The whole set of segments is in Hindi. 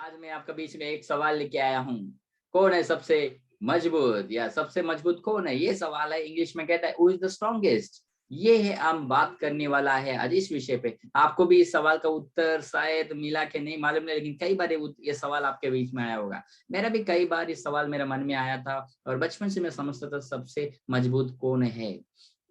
आज मैं आपके बीच में एक सवाल लेके आया हूँ। कौन है सबसे मजबूत या सबसे मजबूत कौन है? ये सवाल है। इंग्लिश में कहता है हु इज द स्ट्रॉन्गेस्ट। ये है हम बात करने वाला है आज इस विषय पे। आपको भी इस सवाल का उत्तर शायद मिला के नहीं मालूम नहीं, लेकिन कई बार ये सवाल आपके बीच में आया होगा। मेरा भी कई बार इस सवाल मेरे मन में आया था और बचपन से मैं समझता था सबसे मजबूत कौन है।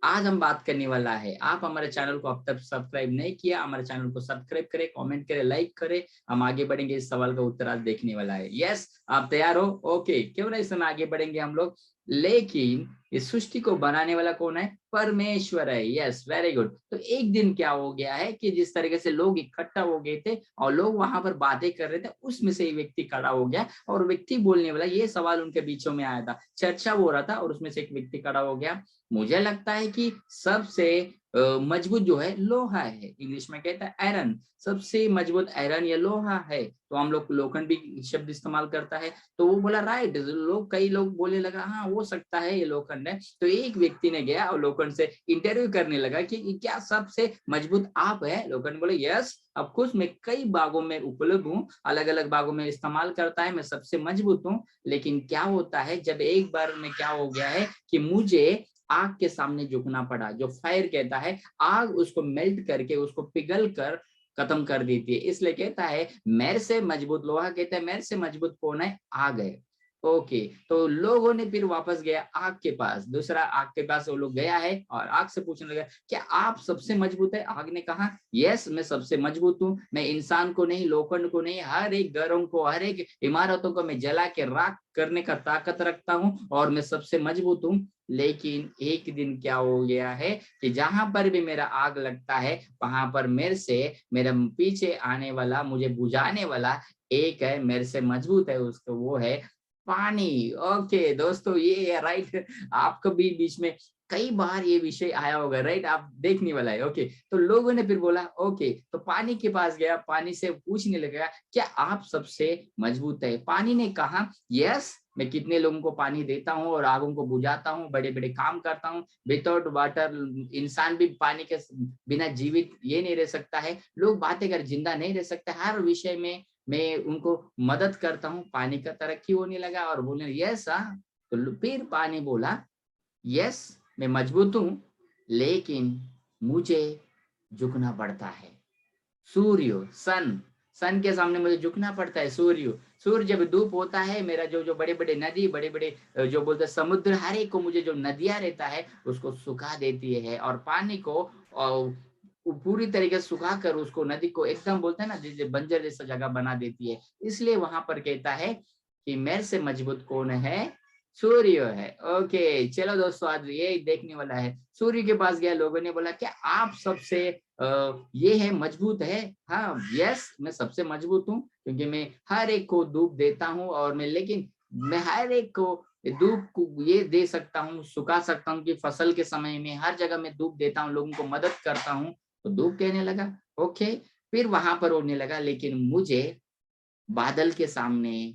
आज हम बात करने वाला है। आप हमारे चैनल को अब तक सब्सक्राइब नहीं किया, हमारे चैनल को सब्सक्राइब करें, कमेंट करें, लाइक करें। हम आगे बढ़ेंगे। इस सवाल का उत्तर आज देखने वाला है। यस, आप तैयार हो? ओके, क्यों ना इस समय आगे बढ़ेंगे हम लोग। लेकिन इस सृष्टि को बनाने वाला कौन है? परमेश्वर है। Yes, very good. तो एक दिन क्या हो गया है कि जिस तरीके से लोग इकट्ठा हो गए थे और लोग वहां पर बातें कर रहे थे, उसमें से एक व्यक्ति खड़ा हो गया और व्यक्ति बोलने वाला, ये सवाल उनके बीचों में आया था, चर्चा हो रहा था और उसमें से एक व्यक्ति खड़ा हो गया। मुझे लगता है कि सबसे मजबूत जो है लोहा है। इंग्लिश में कहता है आयरन। सबसे मजबूत आयरन या लोहा है। तो हम लोग लोखंड भी शब्द इस्तेमाल करता है। तो वो बोला राइट। कई लोग बोलने लगा हाँ हो सकता है ये लोखंड है। तो एक व्यक्ति ने गया और लोखंड से इंटरव्यू करने लगा कि क्या सबसे मजबूत आप है? लोखंड बोले यस ऑफ कोर्स, मैं कई भागों में उपलब्ध हूँ, अलग अलग भागों में इस्तेमाल करता है, मैं सबसे मजबूत हूँ। लेकिन क्या होता है जब एक बार में क्या हो गया है कि मुझे आग के सामने झुकना पड़ा। जो फायर कहता है, आग उसको मेल्ट करके उसको पिघल कर खत्म कर देती है। इसलिए कहता है मेरे से मजबूत, लोहा कहता है मेरे से मजबूत कौन है? आग है। ओके, तो लोगों ने फिर वापस गया आग के पास, दूसरा आग के पास वो लोग गया है और आग से पूछने लगा क्या आप सबसे मजबूत है? आग ने कहा यस मैं सबसे मजबूत हूँ। मैं इंसान को नहीं, लोखंड को नहीं, हर एक घरों को, हर एक इमारतों को मैं जला के राख करने का ताकत रखता हूँ और मैं सबसे मजबूत हूँ। लेकिन एक दिन क्या हो गया है कि जहां पर भी मेरा आग लगता है वहां पर मेरे से, मेरे पीछे आने वाला, मुझे बुझाने वाला एक है, मेरे से मजबूत है, उसको वो है पानी। ओके दोस्तों, ये है राइट। आपको भी बीच में कई बार ये विषय आया होगा राइट, आप देखने वाला है। ओके, तो लोगों ने फिर बोला ओके, तो पानी के पास गया, पानी से पूछने लगा क्या आप सबसे मजबूत है? पानी ने कहा यस मैं कितने लोगों को पानी देता हूँ और आगों को बुझाता हूँ, बड़े बड़े काम करता हूँ। विदाउट वाटर इंसान भी पानी के बिना जीवित ये नहीं रह सकता है, लोग बातें कर जिंदा नहीं रह सकते, हर विषय में मैं उनको मदद करता हूँ। पानी का तरक्की होने लगा और बोलने यस हाँ। तो फिर पानी बोला यस मैं मजबूत हूँ, लेकिन मुझे झुकना पड़ता है। सूर्य, सन, सन के सामने मुझे झुकना पड़ता है। सूर्य, सूर्य जब धूप होता है, मेरा जो जो बड़े बड़े नदी, बड़े बड़े जो बोलते हैं समुद्र, हर एक को मुझे जो नदियां रहता है उसको सुखा देती है और पानी को पूरी तरीके से सुखा कर उसको, नदी को एकदम बोलते हैं ना जैसे बंजर जैसा जगह बना देती है। इसलिए वहां पर कहता है कि मेरे से मजबूत कौन है? सूर्य है। ओके चलो दोस्तों, आज ये देखने वाला है। सूर्य के पास गया, लोगों ने बोला क्या आप सबसे ये है मजबूत है? हाँ यस मैं सबसे मजबूत हूँ, क्योंकि मैं हर एक को धूप देता हूँ और लेकिन मैं हर एक को धूप को ये दे सकता हूँ, सुखा सकता हूँ कि फसल के समय में हर जगह मैं धूप देता हूँ, लोगों को मदद करता हूँ। तो धूप कहने लगा ओके, फिर वहां पर होने लगा लेकिन मुझे बादल के सामने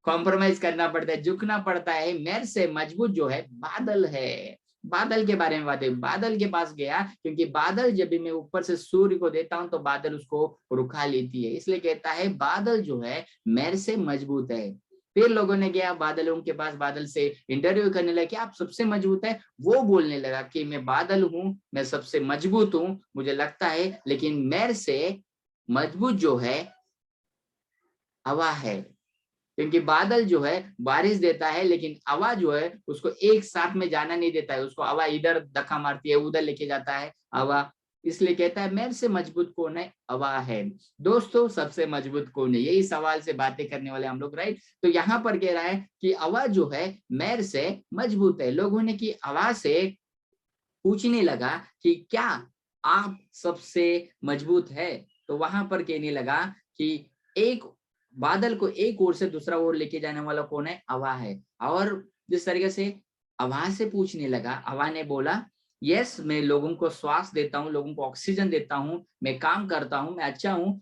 कॉम्प्रोमाइज करना पड़ता है, झुकना पड़ता है। मेरे से मजबूत जो है बादल है। बादल के बारे में बात है, बादल के पास गया क्योंकि बादल जब भी मैं ऊपर से सूर्य को देता हूं तो बादल उसको रुखा लेती है, इसलिए कहता है बादल जो है मेरे से मजबूत है। फिर लोगों ने गया बादलों के पास, बादल से इंटरव्यू करने लगे कि आप सबसे मजबूत है? वो बोलने लगा कि मैं बादल हूं, मैं सबसे मजबूत हूं, मुझे लगता है, लेकिन मेरे से मजबूत जो है हवा है। क्योंकि बादल जो है बारिश देता है लेकिन हवा जो है उसको एक साथ में जाना नहीं देता है, उसको हवा इधर धक्का मारती है, उधर लेके जाता है हवा। इसलिए कहता है मेरे से मजबूत कौन है? हवा है। दोस्तों सबसे मजबूत कौन है, यही सवाल से बातें करने वाले हम लोग राइट। तो यहाँ पर कह रहा है कि हवा जो है मेरे से मजबूत है। लोगों ने की हवा से पूछने लगा कि क्या आप सबसे मजबूत है? तो वहां पर कहने लगा कि एक बादल को एक ओर से दूसरा ओर लेके जाने वाला कौन है? हवा है। और जिस तरीके से हवा से पूछने लगा, हवा ने बोला यस मैं लोगों को श्वास देता हूँ, लोगों को ऑक्सीजन देता हूँ, मैं काम करता हूँ, मैं अच्छा हूँ।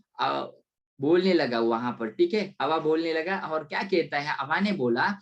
बोलने लगा वहां पर, ठीक है, हवा बोलने लगा और क्या कहता है? हवा ने बोला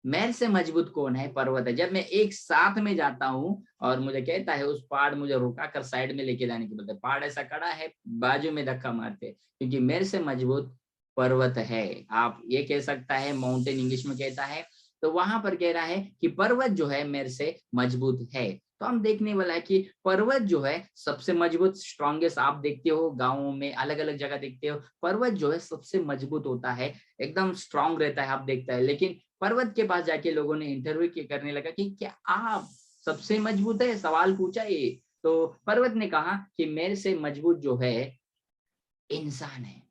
मेरे से मजबूत कौन है? पर्वत है। जब मैं एक साथ में जाता हूँ और मुझे कहता है उस पहाड़ मुझे रुका कर साइड में लेके जाने के बदले, पहाड़ ऐसा खड़ा है बाजू में धक्का मारते, क्योंकि मेरे से मजबूत पर्वत है। आप ये कह सकता है माउंटेन इंग्लिश में कहता है, तो वहां पर कह रहा है कि पर्वत जो है मेरे से मजबूत है। तो हम देखने वाला है कि पर्वत जो है सबसे मजबूत, स्ट्रॉन्गेस्ट, आप देखते हो गाँवों में अलग अलग जगह देखते हो पर्वत जो है सबसे मजबूत होता है, एकदम स्ट्रांग रहता है, आप देखता है। लेकिन पर्वत के पास जाके लोगों ने इंटरव्यू करने लगा कि क्या आप सबसे मजबूत है, सवाल पूछा ये। तो पर्वत ने कहा कि मेरे से मजबूत जो है इंसान है।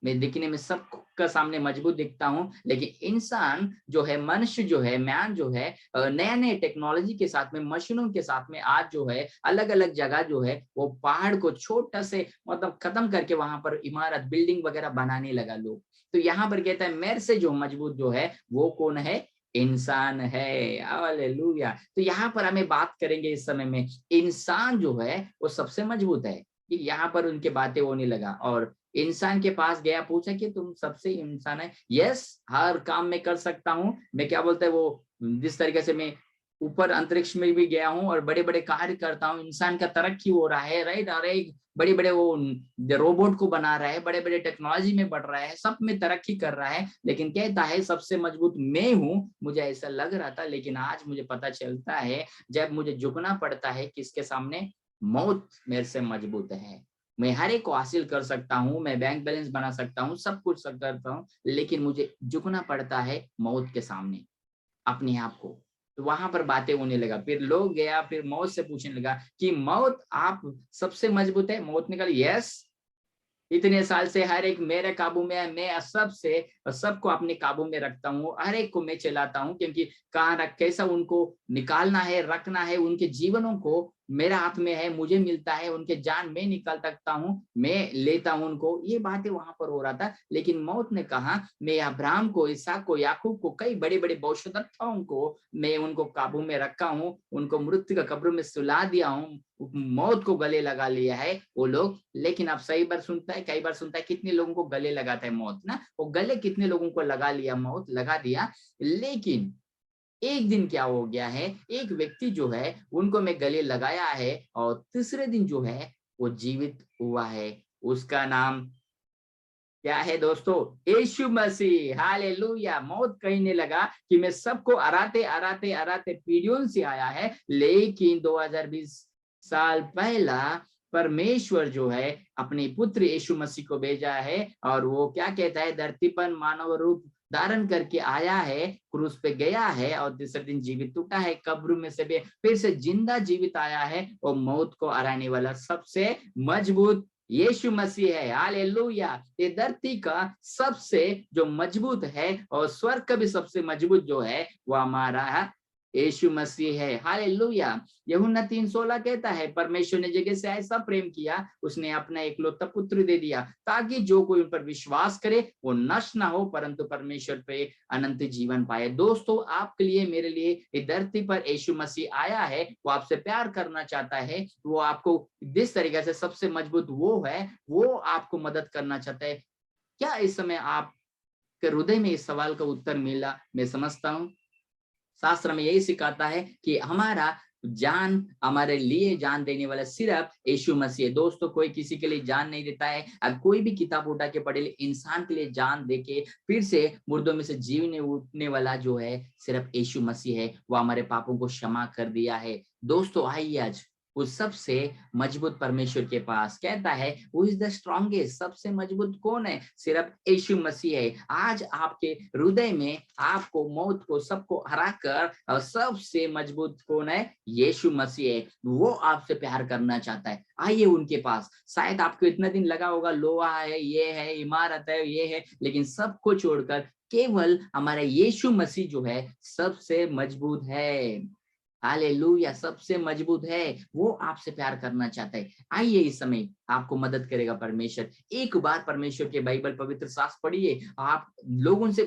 मैं दिखने में सबका सामने मजबूत दिखता हूँ, लेकिन इंसान जो है, मनुष्य जो है, मैन जो है, नए नए टेक्नोलॉजी के साथ में, मशीनों के साथ में आज जो है अलग अलग जगह जो है वो पहाड़ को छोटा से मतलब खत्म करके वहां पर इमारत, बिल्डिंग वगैरह बनाने लगा लोग। तो यहाँ पर कहता है मेरे से जो मजबूत जो है वो कौन है, इंसान है। हालेलुया। तो यहाँ पर हमें बात करेंगे इस समय में, इंसान जो है वो सबसे मजबूत है। कि यहाँ पर उनके बातें होने लगा और इंसान के पास गया, पूछा कि तुम सबसे इंसान है? यस, हर काम में कर सकता हूँ मैं, क्या बोलता है वो, जिस तरीके से मैं ऊपर अंतरिक्ष में भी गया हूँ और बड़े बड़े कार्य करता हूँ। इंसान का तरक्की हो रहा है, राइट, और एक बड़े बड़े वो रोबोट को बना रहा है, बड़े बड़े टेक्नोलॉजी में बढ़ रहा है, सब में तरक्की कर रहा है, लेकिन कहता है सबसे मजबूत मैं हूँ। मुझे ऐसा लग रहा था, लेकिन आज मुझे पता चलता है जब मुझे झुकना पड़ता है किसके सामने, मौत मेरे से मजबूत है। मैं हर एक को हासिल कर सकता हूँ, मैं बैंक बैलेंस बना सकता हूँ, सब कुछ करता हूँ, लेकिन मुझे झुकना पड़ता है मौत के सामने, अपने आप को। तो वहां पर बातें होने लगा, फिर लोग गया, फिर मौत से पूछने लगा कि मौत आप सबसे मजबूत है? मौत ने कहा यस, इतने साल से हर एक मेरे काबू में है, मैं सबसे सबको अपने काबू में रखता हूँ, हर एक को मैं चलाता हूँ, क्योंकि कहाँ रख, कैसा उनको निकालना है, रखना है, उनके जीवनों को मेरा हाथ में है, मुझे मिलता है, उनके जान मैं निकाल सकता हूँ, मैं लेता हूँ उनको। ये बातें वहां पर हो रहा था। लेकिन मौत ने कहा मैं अब्राहम को, इसहाक को, याकूब को, कई बड़े बड़े भविष्यद्वक्ताओं को मैं उनको काबू में रखा हूँ, उनको मृत्यु का कब्र में सुला दिया हूँ, मौत को गले लगा लिया है वो लोग। लेकिन आप सही बार सुनता है, कई बार सुनता है कितने लोगों को गले लगाता है मौत ना, वो गले कितने लोगों को लगा लिया, मौत लगा दिया। लेकिन एक दिन क्या हो गया है, एक व्यक्ति जो है उनको मैं गले लगाया है और तीसरे दिन जो है वो जीवित हुआ है। उसका नाम क्या है दोस्तों? यीशु मसीह। हालेलुया। मौत कहने लगा कि मैं सबको अराते अराते अराते पीढ़ियों से आया है, लेकिन 2020 साल पहला परमेश्वर जो है अपने पुत्र यीशु मसीह को भेजा है, और वो क्या कहता है, धरती पर मानव रूप धारण करके आया है, क्रूस पे गया है और तीसरे दिन जीवित उठा है, कब्र में से भी फिर से जिंदा जीवित आया है, और मौत को हराने वाला सबसे मजबूत यीशु मसीह है। हालेलुया। ये धरती का सबसे जो मजबूत है और स्वर्ग का भी सबसे मजबूत जो है वो हमारा यीशु मसीह है। हालेलुया। यूहन्ना 3:16 कहता है परमेश्वर ने जगह से ऐसा प्रेम किया, उसने अपना एकलौता पुत्र दे दिया, ताकि जो कोई उन पर विश्वास करे वो नष्ट ना हो, परंतु परमेश्वर पे अनंत जीवन पाए। दोस्तों, आपके लिए, मेरे लिए इस धरती पर यीशु मसीह आया है, वो आपसे प्यार करना चाहता है, वो आपको जिस तरीके से सबसे मजबूत वो है, वो आपको मदद करना चाहता है। क्या इस समय आपके हृदय में इस सवाल का उत्तर मिला? मैं समझता हूँ शास्त्र में यही सिखाता है कि हमारा जान, हमारे लिए जान देने वाला सिर्फ यीशु मसीह है। दोस्तों, कोई किसी के लिए जान नहीं देता है। अब कोई भी किताब उठा के पढ़े, इंसान के लिए जान देके फिर से मुर्दों में से जीवने उठने वाला जो है सिर्फ यीशु मसीह है। वो हमारे पापों को क्षमा कर दिया है। दोस्तों, आइए आज उस सबसे मजबूत परमेश्वर के पास, कहता है हु इज द स्ट्रॉन्गेस्ट, सबसे मजबूत कौन है? सिर्फ यीशु मसीह है। आज आपके हृदय में आपको मौत को, सबको हरा कर सबसे मजबूत कौन है? यीशु मसीह है। वो आपसे प्यार करना चाहता है। आइए उनके पास। शायद आपको इतना दिन लगा होगा लोहा है, ये है, इमारत है, ये है, लेकिन सबको छोड़कर केवल हमारा यीशु मसीह जो है सबसे मजबूत है। हालेलुया। सबसे मजबूत है, वो आपसे प्यार करना चाहता है। आइए इस समय आपको मदद करेगा परमेश्वर। एक बार परमेश्वर के बाइबल, पवित्र शास्त्र पढ़िए, आप लोगों से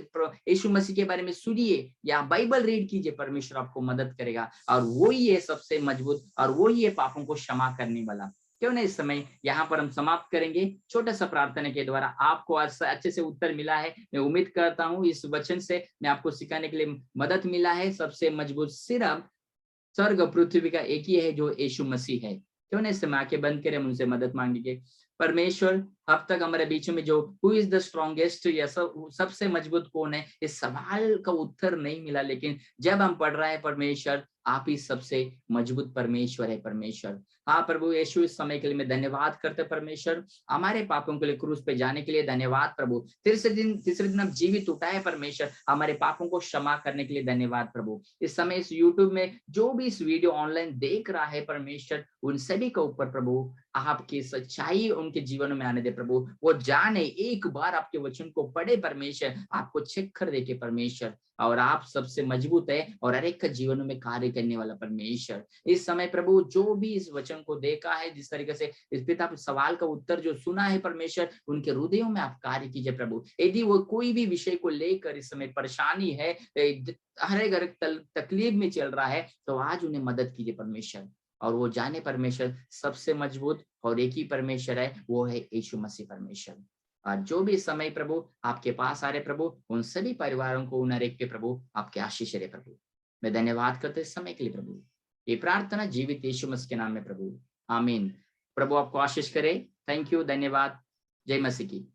यीशु मसीह के बारे में सुनिए या बाइबल रीड कीजिए, परमेश्वर आपको मदद करेगा। और वो ही है सबसे मजबूत, और वो ही है पापों को क्षमा करने वाला। क्यों ना इस समय यहाँ पर हम समाप्त करेंगे छोटा सा प्रार्थना के द्वारा। आपको आज अच्छे से उत्तर मिला है, मैं उम्मीद करता हूँ इस वचन से मैं आपको सिखाने के लिए मदद मिला है। सबसे मजबूत सिर्फ स्वर्ग पृथ्वी का एक ही है, जो यीशु मसीह है। क्यों ना इस समय आंखें बंद करें, उनसे मदद मांगेंगे। परमेश्वर अब तक हमारे बीच में जो हु इज द स्ट्रॉन्गेस्ट या सबसे मजबूत कौन है, इस सवाल का उत्तर नहीं मिला, लेकिन जब हम पढ़ रहे हैं परमेश्वर आप ही सबसे मजबूत परमेश्वर है परमेश्वर। हाँ प्रभु यीशु, इस समय के लिए मैं धन्यवाद करते परमेश्वर, हमारे पापों के लिए क्रूस पे जाने के लिए धन्यवाद प्रभु, तीसरे दिन हम जीवित उठाए परमेश्वर, हमारे पापों को क्षमा करने के लिए धन्यवाद प्रभु। इस समय इस यूट्यूब में जो भी इस वीडियो ऑनलाइन देख रहा है परमेश्वर, उन सभी के ऊपर प्रभु आपकी सच्चाई उनके जीवन में आने दे प्रभु, वो जाने एक बार आपके वचन को पढ़े परमेश्वर, आपको चेक कर देखे परमेश्वर, और आप सबसे मजबूत है और हर एक का जीवन में कार्य करने वाला परमेश्वर। इस समय प्रभु जो भी इस वचन को देखा है, जिस तरीके से इस पिता सवाल का उत्तर जो सुना है परमेश्वर, उनके हृदयों में आप कार्य कीजिए प्रभु। यदि वो कोई भी विषय को लेकर इस समय परेशानी है, हर एक तकलीफ में चल रहा है, तो आज उन्हें मदद कीजिए परमेश्वर, और वो जाने परमेश्वर सबसे मजबूत और एक ही परमेश्वर है, वो है यीशु मसीह परमेश्वर। और जो भी समय प्रभु आपके पास आ रहे प्रभु, उन सभी परिवारों को उन हरेक पे प्रभु आपके आशीष रहे प्रभु। मैं धन्यवाद करते इस समय के लिए प्रभु, ये प्रार्थना जीवित यीशु मसीह के नाम में प्रभु, आमीन। प्रभु आपको आशीष करे। थैंक यू, धन्यवाद। जय मसीह की।